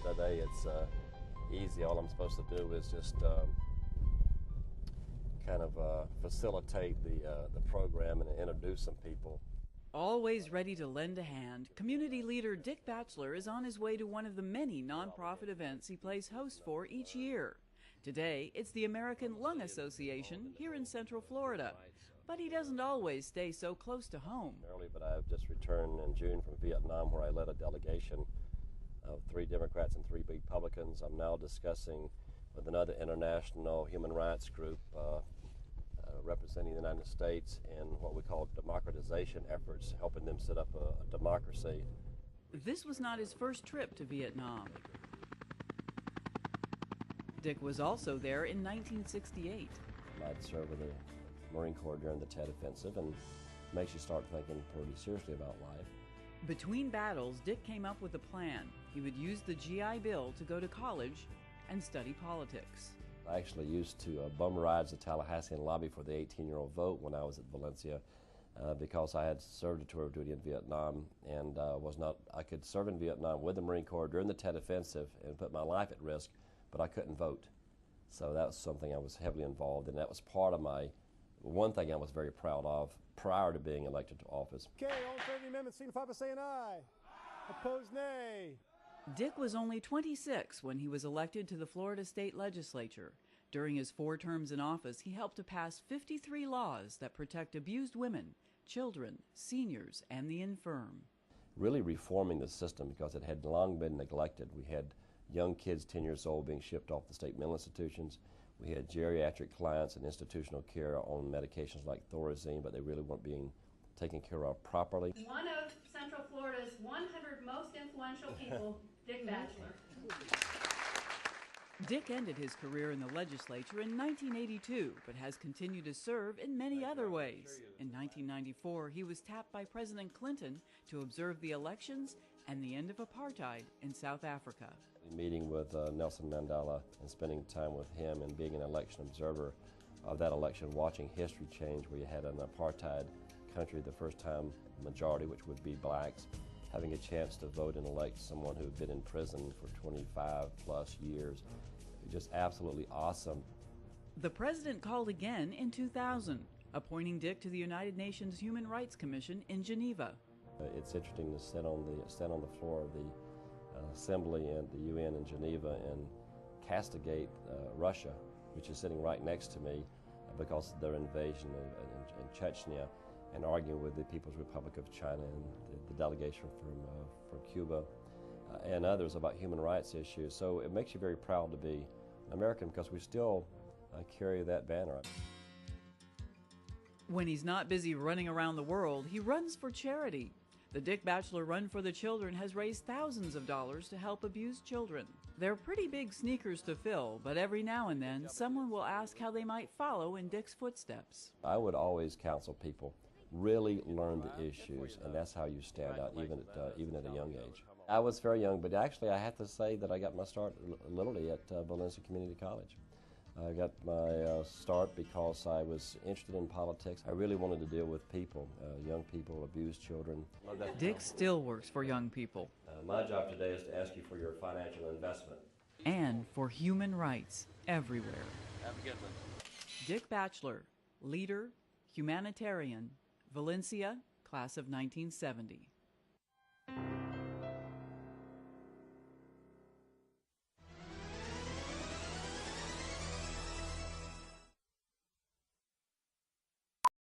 Today it's easy. All I'm supposed to do is just kind of facilitate the program and introduce some people. Always ready to lend a hand, community leader Dick Batchelor is on his way to one of the many nonprofit events he plays host for each year. Today, it's the American Lung Association here in Central Florida. But he doesn't always stay so close to home. But I've just returned in June from Vietnam, where I led a delegation of 3 Democrats and 3 Republicans. I'm now discussing with another international human rights group representing the United States in what we call democratization efforts, helping them set up a democracy. This was not his first trip to Vietnam. Dick was also there in 1968. I'd served with the Marine Corps during the Tet Offensive, and makes you start thinking pretty seriously about life. Between battles, Dick came up with a plan. He would use the GI Bill to go to college and study politics. I actually used to bum rides the Tallahassee lobby for the 18-year-old vote when I was at Valencia because I had served a tour of duty in Vietnam and I could serve in Vietnam with the Marine Corps during the Tet Offensive and put my life at risk, but I couldn't vote. So that was something I was heavily involved in. That was part of one thing I was very proud of prior to being elected to office. Okay, all in favor of the amendment signify by saying aye. Opposed, nay. Dick was only 26 when he was elected to the Florida State Legislature. During his 4 terms in office, he helped to pass 53 laws that protect abused women, children, seniors, and the infirm. Really reforming the system because it had long been neglected. We had young kids 10 years old being shipped off the state mental institutions. We had geriatric clients in institutional care on medications like Thorazine, but they really weren't being taken care of properly. One of Central Florida's 100 most influential people, Dick Batchelor. Dick ended his career in the legislature in 1982, but has continued to serve in many other ways. In 1994, he was tapped by President Clinton to observe the elections and the end of apartheid in South Africa. Meeting with Nelson Mandela and spending time with him and being an election observer of that election, watching history change where you had an apartheid country, the first time majority, which would be blacks, having a chance to vote and elect someone who had been in prison for 25 plus years. Just absolutely awesome. The president called again in 2000, appointing Dick to the United Nations Human Rights Commission in Geneva. It's interesting to stand on the floor of the Assembly and the UN in Geneva and castigate Russia, which is sitting right next to me because of their invasion in Chechnya, and arguing with the People's Republic of China and the delegation from Cuba and others about human rights issues. So it makes you very proud to be American because we still carry that banner. When he's not busy running around the world, he runs for charity. The Dick Batchelor Run for the Children has raised thousands of dollars to help abused children. They're pretty big sneakers to fill, but every now and then someone will ask how they might follow in Dick's footsteps. I would always counsel people, really learn the issues, and that's how you stand out, even at a young age. I was very young, but actually I have to say that I got my start literally at Valencia Community College. I got my start because I was interested in politics. I really wanted to deal with people, young people, abused children. Dick still works for young people. My job today is to ask you for your financial investment. And for human rights everywhere. Have a good one. Dick Batchelor, leader, humanitarian, Valencia, class of 1970.